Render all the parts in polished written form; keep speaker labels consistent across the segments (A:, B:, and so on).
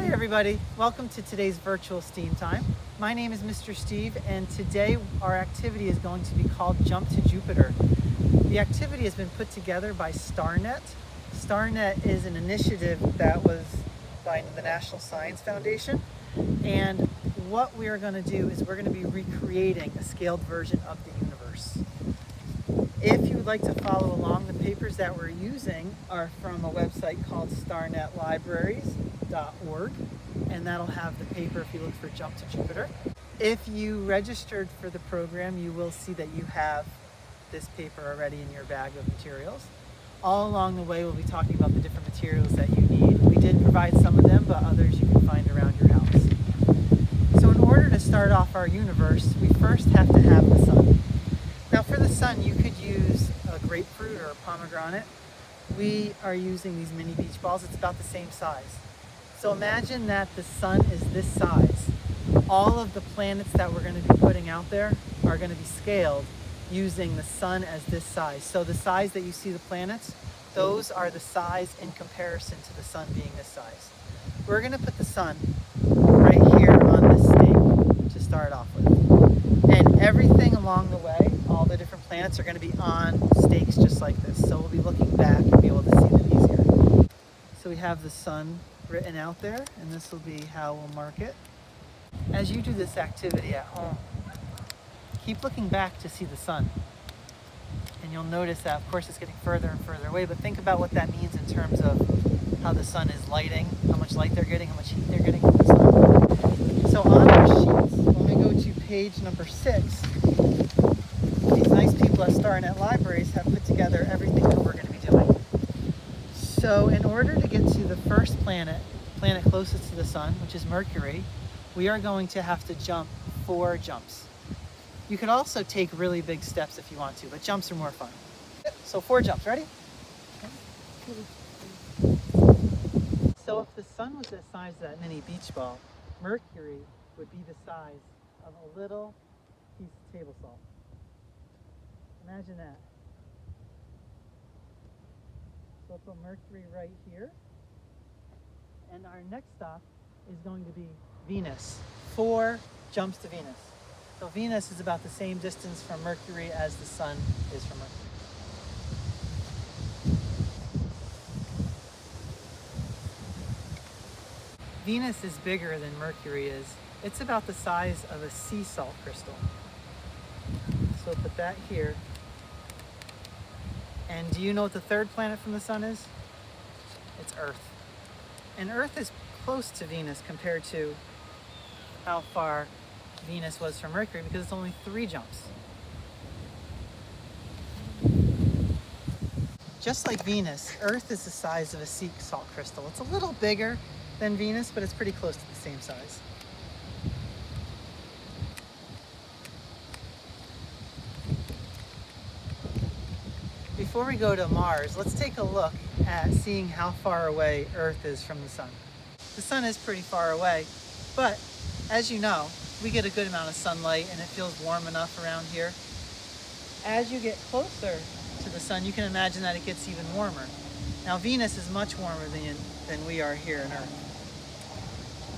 A: Hey everybody, welcome to today's virtual STEAM time. My name is Mr. Steve and today our activity is going to be called Jump to Jupiter. The activity has been put together by StarNet. StarNet is an initiative that was by the National Science Foundation, and what we are going to do is we're going to be recreating a scaled version of the universe. If you would like to follow along, the papers that we're using are from a website called starnetlibraries.org, and that'll have the paper if you look for Jump to Jupiter. If you registered for the program, you will see that you have this paper already in your bag of materials. All along the way, we'll be talking about the different materials that you need. We did provide some of them, but others you can find around your house. So in order to start off our universe, we first have to have the sun. Now for the sun, you could use a grapefruit or a pomegranate. We are using these mini beach balls. It's about the same size. So imagine that the sun is this size. All of the planets that we're going to be putting out there are going to be scaled using the sun as this size. So the size that you see the planets, those are the size in comparison to the sun being this size. We're going to put the sun right here on this stake to start off with. And everything along the way, all the different planets are going to be on stakes just like this. So we'll be looking back and be able to see them easier. So we have the sun written out there, and this will be how we'll mark it. As you do this activity at home, keep looking back to see the sun. And you'll notice that, of course, it's getting further and further away, but think about what that means in terms of how the sun is lighting, how much light they're getting, how much heat they're getting from the sun. So on our sheets, when we go to page number 6, these nice people at StarNet Libraries have put together everything that we're going to be doing. So in order to get to the first planet closest to the sun, which is Mercury, we are going to have to jump 4 jumps. You could also take really big steps if you want to, but jumps are more fun. So 4 jumps, ready? So if the sun was the size of that mini beach ball, Mercury would be the size of a little piece of table salt. Imagine that. So we'll put Mercury right here. And our next stop is going to be Venus. 4 jumps to Venus. So Venus is about the same distance from Mercury as the sun is from Mercury. Venus is bigger than Mercury is. It's about the size of a sea salt crystal. So put that here. And do you know what the third planet from the sun is? It's Earth. And Earth is close to Venus compared to how far Venus was from Mercury, because it's only 3 jumps. Just like Venus, Earth is the size of a sea salt crystal. It's a little bigger than Venus, but it's pretty close to the same size. Before we go to Mars, let's take a look at seeing how far away Earth is from the sun. The sun is pretty far away, but as you know, we get a good amount of sunlight and it feels warm enough around here. As you get closer to the sun, you can imagine that it gets even warmer. Now Venus is much warmer than we are here on Earth.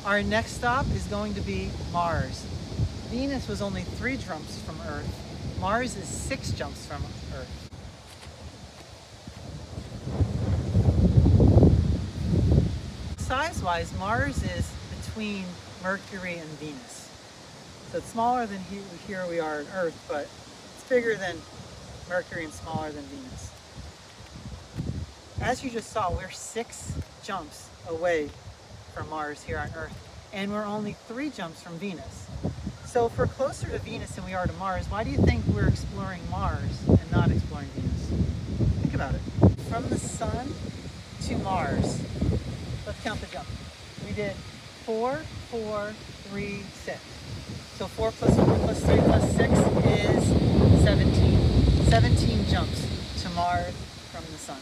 A: Our next stop is going to be Mars. Venus was only 3 jumps from Earth. Mars is 6 jumps from Earth. Size-wise, Mars is between Mercury and Venus. So it's smaller than here we are on Earth, but it's bigger than Mercury and smaller than Venus. As you just saw, we're 6 jumps away from Mars here on Earth, and we're only 3 jumps from Venus. So if we're closer to Venus than we are to Mars, why do you think we're exploring Mars and not exploring Venus? Think about it. From the sun to Mars, let's count the jumps. We did 4, 4, 3, 6. So 4 plus 4 plus 3 plus 6 is 17. 17 jumps to Mars from the sun.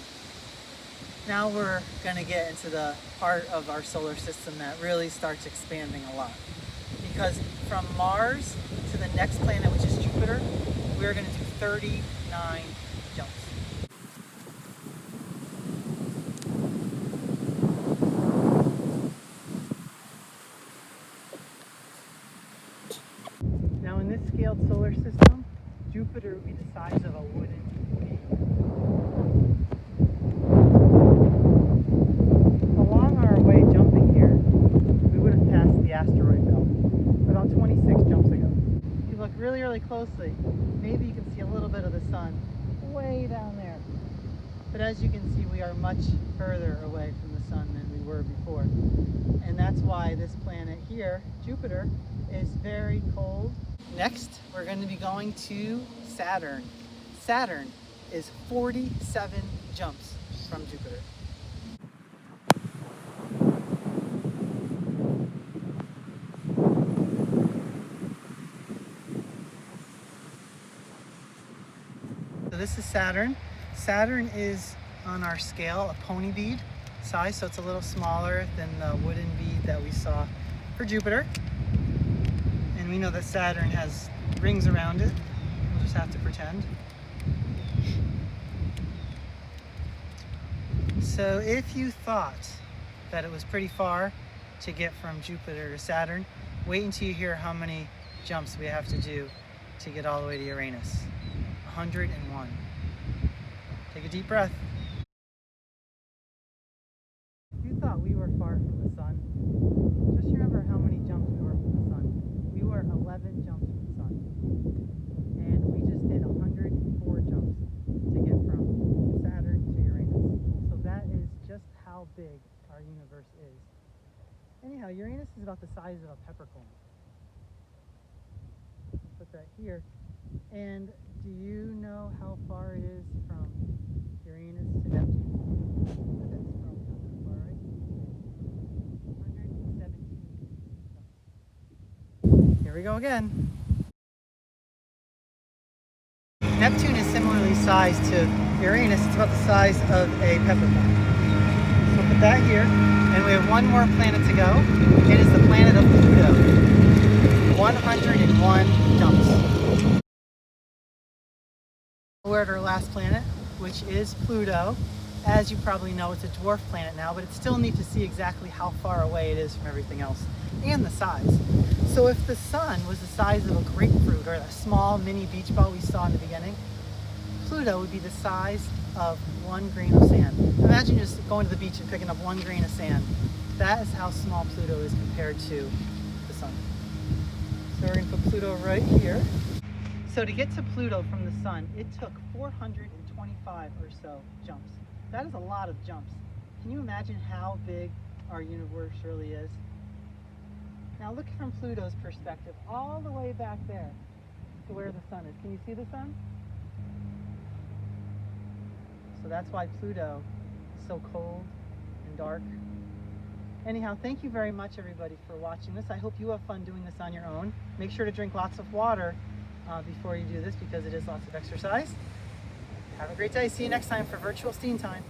A: Now we're going to get into the part of our solar system that really starts expanding a lot. Because from Mars to the next planet, which is Jupiter, we're going to do 39 jumps. scaled solar system, Jupiter would be the size of a wooden bee. Along our way jumping here, we would have passed the asteroid belt about 26 jumps ago. If you look really, really closely, maybe you can see a little bit of the sun way down there. But as you can see, we are much further away from the sun than we were before. And that's why this planet here, Jupiter, is very cold. Next, we're going to be going to Saturn. Saturn is 47 jumps from Jupiter. So this is Saturn. Saturn is on our scale a pony bead size, so it's a little smaller than the wooden bead that we saw for Jupiter. And we know that Saturn has rings around it. We'll just have to pretend. So if you thought that it was pretty far to get from Jupiter to Saturn, wait until you hear how many jumps we have to do to get all the way to Uranus. 101. Take a deep breath. You thought we were far from the sun. Just remember how many jumps we were from the sun. We were 11 jumps from the sun. And we just did 104 jumps to get from Saturn to Uranus. So that is just how big our universe is. Anyhow, Uranus is about the size of a peppercorn. Put that here. And do you know how far it is from Uranus to Neptune? That's probably not that far, right? 117. Here we go again. Neptune is similarly sized to Uranus. It's about the size of a peppercorn. So put that here. And we have one more planet to go. It is the planet of Pluto. 101 jumps. We're at our last planet, which is Pluto. As you probably know, it's a dwarf planet now, but it's still neat to see exactly how far away it is from everything else and the size. So if the sun was the size of a grapefruit or a small mini beach ball we saw in the beginning, Pluto would be the size of one grain of sand. Imagine just going to the beach and picking up one grain of sand. That is how small Pluto is compared to the sun. So we're going to put Pluto right here. So to get to Pluto from the sun, it took 425 or so jumps. That is a lot of jumps. Can you imagine how big our universe really is? Now look from Pluto's perspective, all the way back there to where the sun is. Can you see the sun? So that's why Pluto is so cold and dark. Anyhow, thank you very much everybody for watching this. I hope you have fun doing this on your own. Make sure to drink lots of water before you do this because it is lots of exercise. Have a great day. See you next time for Virtual Steam Time.